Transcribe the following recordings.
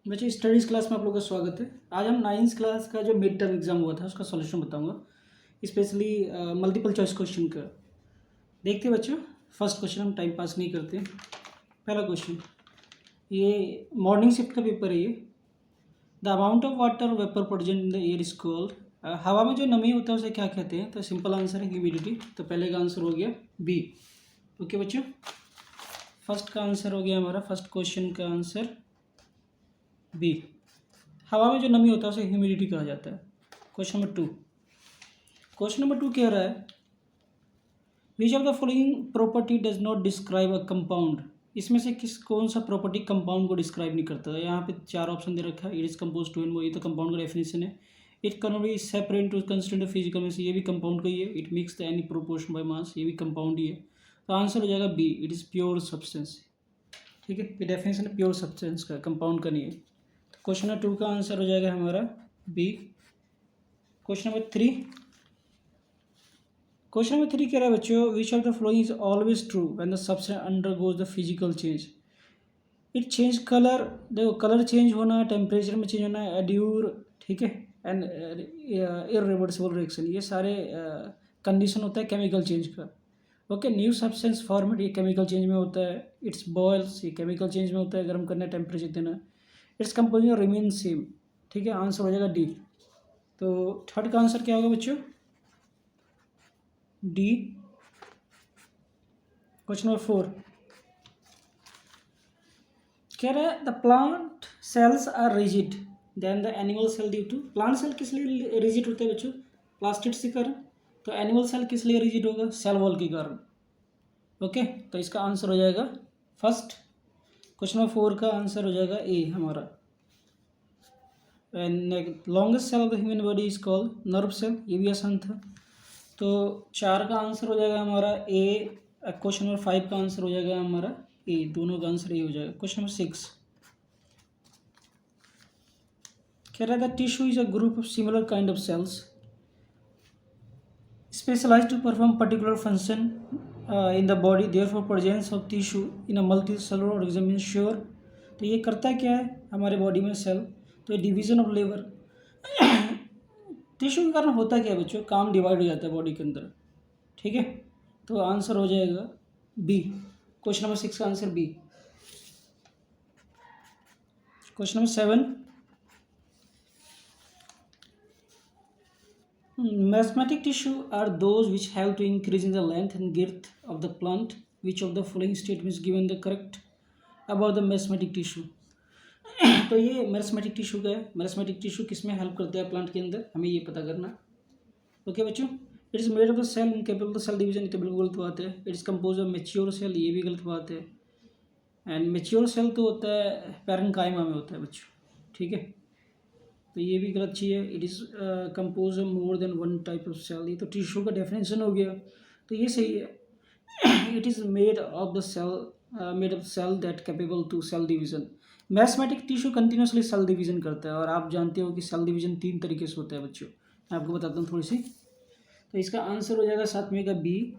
बच्चे studies class में आप लोगों का स्वागत है। आज हम 9th क्लास का जो मिड टर्म एग्ज़ाम हुआ था उसका सॉल्यूशन बताऊंगा, स्पेशली मल्टीपल चॉइस क्वेश्चन का। देखते हैं बच्चों, फर्स्ट क्वेश्चन हम टाइम पास नहीं करते। पहला क्वेश्चन, ये मॉर्निंग शिफ्ट का पेपर है। ये the amount of water vapour present in the air is called, हवा में जो नमी होता है उसे क्या कहते हैं? तो सिंपल आंसर है ह्यूमिडिटी। तो पहले का आंसर हो गया बी। ओके बच्चों, फर्स्ट का आंसर हो गया हमारा, फर्स्ट क्वेश्चन का आंसर बी। हवा में जो नमी होता है उसे ह्यूमिडिटी कहा जाता है। क्वेश्चन नंबर टू कह रहा है, which of the following property does not describe a compound. इसमें से कौन सा प्रॉपर्टी कंपाउंड को डिस्क्राइब नहीं करता है? यहाँ पे 4 ऑप्शन दे रखा है। It is compose to and, ये तो कंपाउंड का डेफिनेशन है। It can be separate to constant physical में से, ये भी कंपाउंड का ही है। It mix the any proportion by mass, ये भी कंपाउंड ही है। तो आंसर हो जाएगा B, it is pure substance. ठीक है, ये डेफिनेशन है प्योर सब्सटेंस का, कंपाउंड का नहीं है। क्वेश्चन नंबर 2 का आंसर हो जाएगा हमारा बी। क्वेश्चन नंबर 3 कह रहा है बच्चों, which of the following is always true when the substance undergoes the physical change. It change colour, देखो कलर चेंज होना, टेम्परेचर में चेंज होना, एड्यूर, ठीक है, एंड इरिवर्सिबल रिएक्शन, ये सारे कंडीशन होता है केमिकल चेंज का। ओके, न्यू सब्सटेंस फॉर्मेट, ये केमिकल चेंज में होता है। इट्स बॉयल्स, ये केमिकल चेंज में होता है, गर्म करना, टेम्परेचर देना। Its composition remain same. ठीक है, आंसर हो जाएगा डी। तो थर्ड का आंसर क्या होगा बच्चों? डी। क्वेश्चन नंबर 4 कह रहा है, the plant cells are rigid than the animal cell due to. Plant cell किस लिए रिजिड होते हैं बच्चों? प्लास्टिड के कारण। तो एनिमल सेल किस लिए रिजिड होगा? सेल वॉल के कारण। ओके, तो इसका आंसर हो जाएगा फर्स्ट। क्वेश्चन नंबर 4 का आंसर हो जाएगा ए हमारा। Longest cell of the human body is called nerve cell, ये भी आसान था। तो 4 का आंसर हो जाएगा हमारा ए। क्वेश्चन नंबर 5 का आंसर हो जाएगा हमारा ए, दोनों का आंसर ए हो जाएगा। क्वेश्चन नंबर 6 कह रहा था, tissue is a group of similar kind of cells specialized to perform particular function in the body, therefore presence of tissue in a multicellular organism is sure। तो ये करता क्या है हमारे बॉडी में सेल? तो ये डिवीजन ऑफ लेबर टिश्यू के कारण होता क्या है बच्चों? काम डिवाइड हो जाता है बॉडी के अंदर। ठीक है, तो आंसर हो जाएगा बी। क्वेश्चन नंबर 6 का answer B. Question number 7, mesmatic tissue are those which help to increase in the length and girth of the plant. Which of the following statements given the correct about the mesmatic tissue? तो ये meristematic tissue का है। Meristematic tissue किस में help करता है plant के अंदर, हमें ये पता करना। ओके बच्चों, it is made of the cell incapable cell division, ये तो बिल्कुल गलत बात है। It is compose of mature cell, ये भी गलत बात है। एंड मेच्योर सेल तो होता है पैरेन्काइमा में होता है बच्चों। ठीक है, तो ये भी गलत चीज़ है। It is compose of more than one type of cell, ये तो टिश्यू का डेफिनेशन हो गया, तो ये सही है। It is made of the cell that capable to cell division. Mathematic tissue continuously cell division करता है, और आप जानते हो कि सेल डिवीजन 3 तरीके से होता है बच्चों। मैं आपको बताता हूँ थोड़ी सी। तो इसका आंसर हो जाएगा 7वें का बी।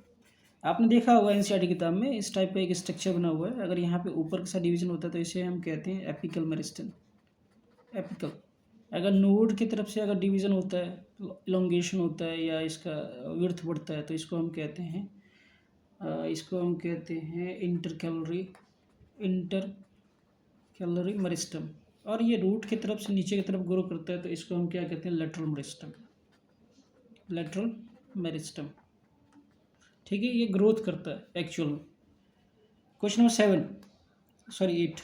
आपने देखा होगा एनसीईआरटी किताब में इस टाइप का एक स्ट्रक्चर बना हुआ है। अगर यहाँ पे ऊपर का सा डिवीजन होता है तो इसे हम कहते हैं एपिकल मेरिस्टम। एपिकल, अगर नोड की तरफ से अगर डिवीज़न होता है, इलोंगेशन होता है या इसका विड्थ बढ़ता है, तो इसको हम कहते हैं इंटरकैलरी मेरिस्टम। और ये रूट की तरफ से नीचे की तरफ ग्रो करता है, तो इसको हम क्या कहते हैं? Lateral meristem. ठीक है, ये ग्रोथ करता है एक्चुअल में। क्वेश्चन नंबर 8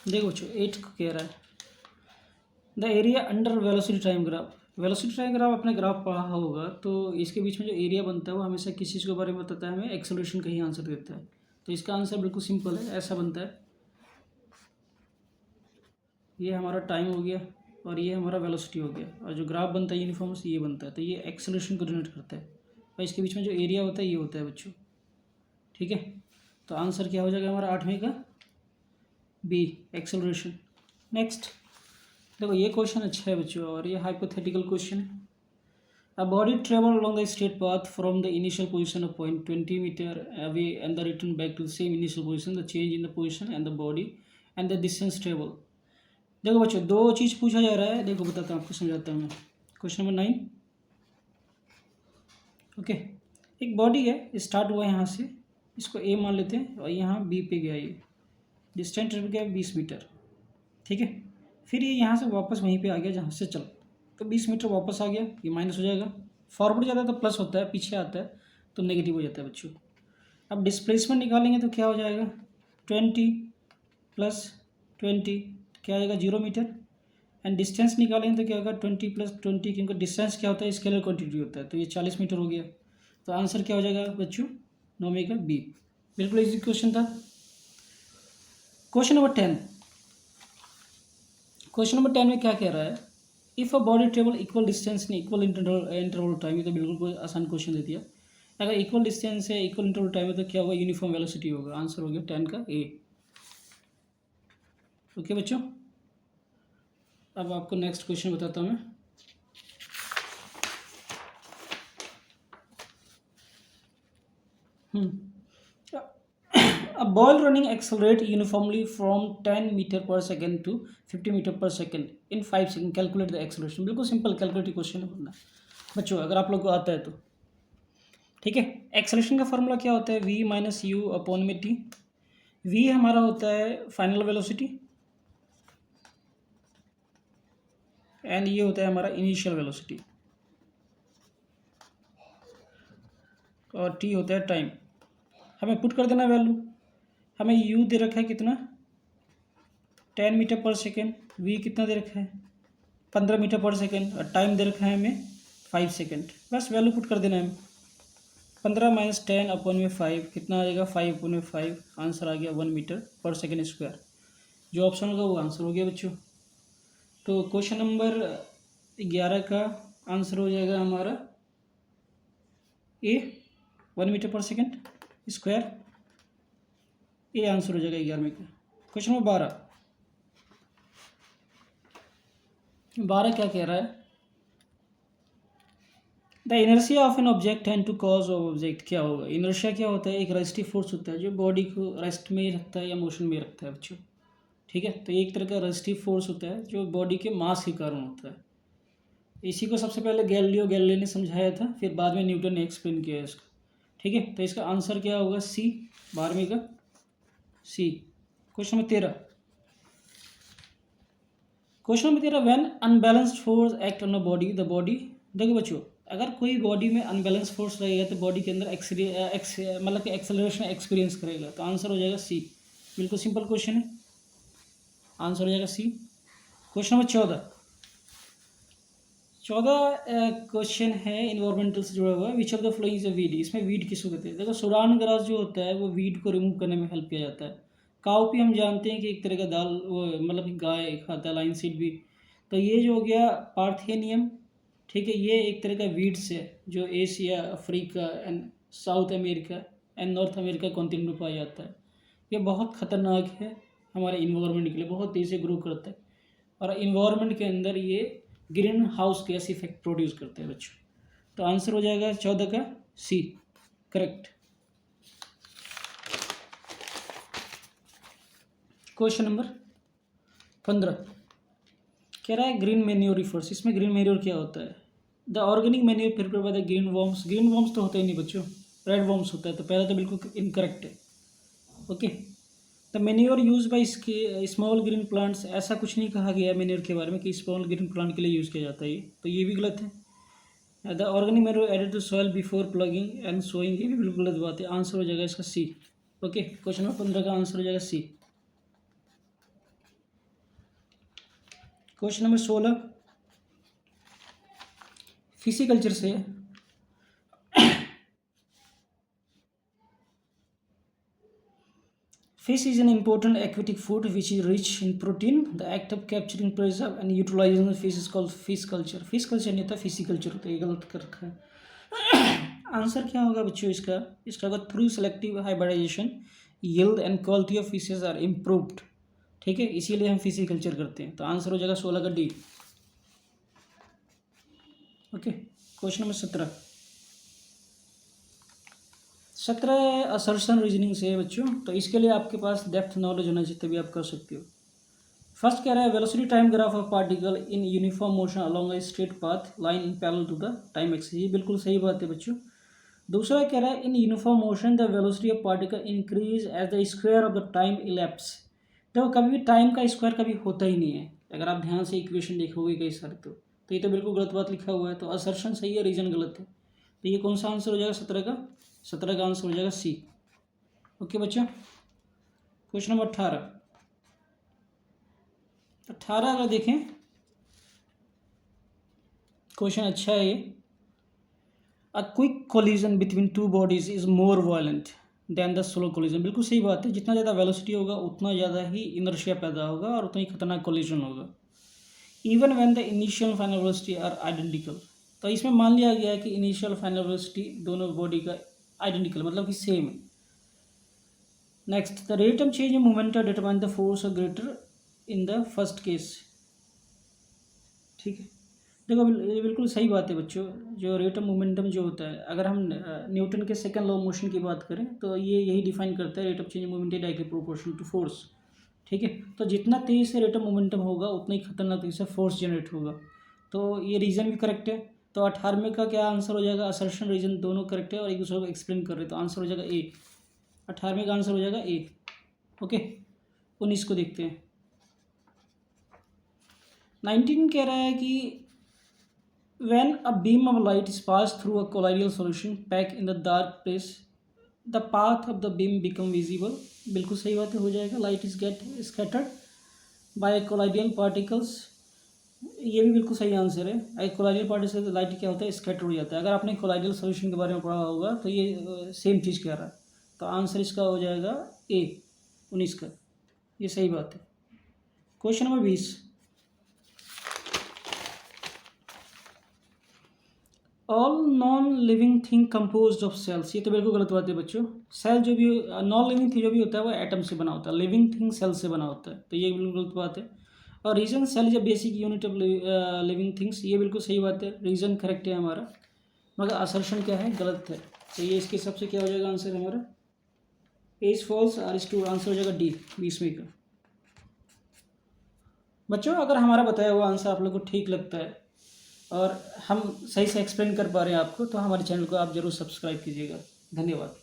देखो बच्चों, 8 को कह रहा है, the area under velocity time graph. Velocity time graph आपने ग्राफ पढ़ा होगा, तो इसके बीच में जो एरिया बनता है वो हमेशा किस चीज़ के बारे में बताता है? हमें एक्सेलरेशन का ही आंसर देता है। तो इसका आंसर बिल्कुल सिंपल है, ऐसा बनता है। ये हमारा टाइम हो गया और ये हमारा वेलोसिटी हो गया, और जो ग्राफ बनता है यूनिफॉर्म से ये बनता है, तो ये एक्सेलरेशन को डिनोट करता है। और इसके बीच में जो एरिया होता है ये होता है बच्चों। ठीक है, तो आंसर क्या हो जाएगा हमारा 8वें का? B, acceleration. नेक्स्ट देखो, ये क्वेश्चन अच्छा है बच्चों, और ये हाइपोथेटिकल क्वेश्चन है। A body travel along the straight path from the initial position of point 20 meter away and the return back to the same initial position. The change in the position and the body and the distance travel. देखो बच्चों, दो चीज़ पूछा जा रहा है, देखो बताता हूँ आपको, समझाता हूँ मैं। Question number 9। ओके, एक बॉडी है, स्टार्ट हुआ यहाँ से, इसको ए मान लेते हैं, और यहाँ बी पे गया, ये डिस्टेंस ट्रेवल गया 20 मीटर, ठीक है। फिर ये यहाँ से वापस वहीं पे आ गया जहाँ से चल, तो 20 मीटर वापस आ गया, ये माइनस हो जाएगा। फॉरवर्ड जाता है तो प्लस होता है, पीछे आता है तो नेगेटिव हो जाता है बच्चों। अब डिस्प्लेसमेंट निकालेंगे तो क्या हो जाएगा, 20 प्लस 20 क्या आ जाएगा, 0 मीटर। एंड डिस्टेंस निकालेंगे तो क्या होगा, 20 प्लस 20, क्योंकि डिस्टेंस क्या होता है, स्केलर क्वांटिटी होता है, तो ये 40 मीटर हो गया। तो आंसर क्या हो जाएगा बच्चों, 9 में का बी। बिल्कुल इजी क्वेश्चन था। Question number 10। क्वेश्चन नंबर 10 में क्या कह रहा है, if a body travel equal distance in equal interval time, ये तो बिल्कुल कोई आसान क्वेश्चन दे दिया। अगर इक्वल डिस्टेंस है, इक्वल इंटरवल टाइम है, तो क्या होगा, यूनिफॉर्म वेलोसिटी होगा। आंसर हो गया 10 का ए। ओके बच्चों, अब आपको नेक्स्ट क्वेश्चन बताता हूँ मैं। A ball running accelerate uniformly from 10 meter per second to 50 meter per second in 5 seconds. Calculate the acceleration. बिल्कुल सिंपल कैलकुलेटिव क्वेश्चन है बनना बच्चों, अगर आप लोग को आता है तो। ठीक है, एक्सेलरेशन का फॉर्मूला क्या होता है, v माइनस यू अपॉन में टी। v हमारा होता है फाइनल वेलोसिटी, एंड ये होता है हमारा इनिशियल वेलोसिटी, और t होता है टाइम। हमें पुट कर देना वैल्यू, हमें u दे रखा है कितना, 10 मीटर पर सेकेंड, v कितना दे रखा है 15 मीटर पर सेकेंड, और टाइम दे रखा है हमें 5 सेकेंड। बस वैल्यू पुट कर देना है हमें। 15 माइनस 10 अपॉन में 5 कितना आ जाएगा, 5 अपॉन में 5, आंसर आ गया 1 मीटर पर सेकेंड स्क्वायर। जो ऑप्शन होगा वो आंसर हो गया बच्चों। तो क्वेश्चन नंबर 11 का आंसर हो जाएगा हमारा ए, 1 मीटर पर सेकेंड स्क्वायर, ये आंसर हो जाएगा 11वें का। क्वेश्चन नंबर 12 क्या कह रहा है, the inertia of an object and to cause of object. क्या होगा, इनर्शिया क्या होता है, एक रेस्टिव फोर्स होता है जो बॉडी को रेस्ट में ही रखता है या मोशन में रखता है बच्चों। ठीक है, तो एक तरह का रेस्टिव फोर्स होता है जो बॉडी के मास के कारण होता है। इसी को सबसे पहले गैलीलियो ने समझाया था, फिर बाद में न्यूटन ने एक्सप्लेन किया है इसका। ठीक है, तो इसका आंसर क्या होगा, सी, 12वें का C. Question number 13। Question number 13, when unbalanced force act on a body, the body. देखो बच्चों, अगर कोई बॉडी में अनबैलेंस फोर्स रहेगा तो बॉडी के अंदर मतलब कि एक्सेलरेशन एक्सपीरियंस करेगा, तो आंसर हो जाएगा सी। बिल्कुल सिंपल क्वेश्चन है, आंसर हो जाएगा सी। क्वेश्चन नंबर 14 क्वेश्चन है इन्वायरमेंटल से जुड़ा हुआ है। Which of the following is a weed. इसमें वीड किसको कहते हैं, देखो सुरान ग्रास जो होता है वो वीड को रिमूव करने में हेल्प किया जाता है। काउपी हम जानते हैं कि एक तरह का दाल, वो मतलब कि गाय खाता है, लाइन सीड भी। तो ये जो हो गया पार्थेनियम, ठीक है, ये एक तरह का वीड्स है जो Asia, Africa and south America and north America continent में पाया जाता है। ये बहुत ख़तरनाक है हमारे इन्वायरमेंट के लिए, बहुत तेज़ी से ग्रो करता है, और इन्वायरमेंट के अंदर ये green house gas effect produce करते हैं बच्चों। तो आंसर हो जाएगा 14 का सी, करेक्ट। क्वेश्चन नंबर 15 कह रहा है ग्रीन मैन्योर रिफर्स। इसमें ग्रीन मैन्योर क्या होता है, the organic manure prepare by the green worms. Green worms तो होते ही नहीं बच्चों, रेड वॉर्म्स होता है, तो पहला तो बिल्कुल इनकरेक्ट है। Okay, the manure use by small green plants, ऐसा कुछ नहीं कहा गया है मैन्योर के बारे में कि स्मॉल ग्रीन प्लांट के लिए यूज़ किया जाता है, तो ये भी गलत है। The organic manure added to soil before ploughing and sowing, ये भी बिल्कुल गलत बात है। आंसर हो जाएगा इसका सी। ओके, क्वेश्चन नंबर 15 का आंसर हो जाएगा सी। क्वेश्चन नंबर 16 फिजिकल्चर से, fish is an important aquatic food which is rich in protein. The act of capturing, preserve and utilizing the fish is called fish culture. fish culture नहीं होता, फिजिकल्चर होता है, ये गलत कर रखा है। आंसर क्या होगा बच्चों इसका, इसका होगा through selective hybridisation yield and quality of fishes are improved. ठीक है, इसीलिए हम फिजिकल्चर करते हैं, तो आंसर हो जाएगा 16 का D. Okay, question number 17 assertion reasoning से है बच्चों। तो इसके लिए आपके पास डेप्थ नॉलेज होना चाहिए, तभी आप कर सकते हो। फर्स्ट कह रहा है velocity time graph of particle in uniform motion along a straight path line in parallel to the time axis. ये बिल्कुल सही बात है बच्चों। दूसरा कह रहा है in uniform motion the velocity of particle increase as the square of the time elapse. देखो कभी भी टाइम का स्क्वायर कभी होता ही नहीं है, अगर आप ध्यान से इक्वेशन देखोगे कई सारे तो ये तो बिल्कुल गलत बात लिखा हुआ है। तो असर्शन सही है, रीजन गलत है। तो ये कौन सा आंसर हो जाएगा 17 का आंसर हो जाएगा सी। ओके बच्चों, क्वेश्चन नंबर 18 अगर देखें, क्वेश्चन अच्छा है ये। A quick collision between two bodies is more violent than the slow collision. बिल्कुल सही बात है, जितना ज़्यादा वेलोसिटी होगा उतना ज़्यादा ही इनर्शिया पैदा होगा और उतना ही खतरनाक कोलिजन होगा। Even when the initial final velocity are identical. तो इसमें मान लिया गया है कि इनिशियल फाइनल वेलोसिटी दोनों बॉडी का आइडेंटिकल मतलब कि सेम है। Next, the rate of change in momentum determine the force greater in the first case. ठीक है, देखो ये बिल्कुल सही बात है बच्चों। जो रेट ऑफ मोमेंटम जो होता है, अगर हम न्यूटन के सेकंड लॉ ऑफ मोशन की बात करें तो ये यही डिफाइन करता है, rate of change momentum directly proportional to force. ठीक है, तो जितना तेज़ से रेट ऑफ मोमेंटम होगा उतना ही खतरनाक तेज़ी से फोर्स जनरेट होगा। तो ये रीज़न भी करेक्ट है। तो 18वें का क्या आंसर हो जाएगा? असर्शन रीजन दोनों करेक्ट है और एक दूसरे को एक्सप्लेन कर रहे हैं, तो आंसर हो जाएगा ए। 18वें का आंसर हो जाएगा ए। ओके, 19 को देखते हैं। 19 कह रहा है कि when a beam of light is passed through a colloidal solution packed in the dark place, the path of the beam become visible। बिल्कुल सही बात है, हो जाएगा। light is get scattered by colloidal particles। ये भी बिल्कुल सही आंसर है। colloidal particles से लाइट क्या होता है? स्कैटर हो जाता है। अगर आपने colloidal solution के बारे में पढ़ा होगा तो ये सेम चीज़ कह रहा है। तो आंसर इसका हो जाएगा ए 19 का, ये सही बात है। Question number 20, all non living thing composed of cells. ये तो बिल्कुल गलत बात है बच्चों। सेल जो भी नॉन लिविंग थिंग जो भी होता है वो एटम से बना होता है, लिविंग थिंग सेल से बना होता है, तो ये बिल्कुल गलत बात है। और reason cell is a basic unit of living things, ये बिल्कुल सही बात है, रीजन करेक्ट है हमारा, मगर असर्शन क्या है? गलत है। तो ये इसके हिसाब से क्या हो जाएगा आंसर हमारा? A is false, R is true. Answer हो जाएगा डी 20वें का। बच्चों अगर हमारा बताया हुआ आंसर आप लोग को ठीक लगता है और हम सही से एक्सप्लेन कर पा रहे हैं आपको, तो हमारे चैनल को आप जरूर सब्सक्राइब कीजिएगा। धन्यवाद।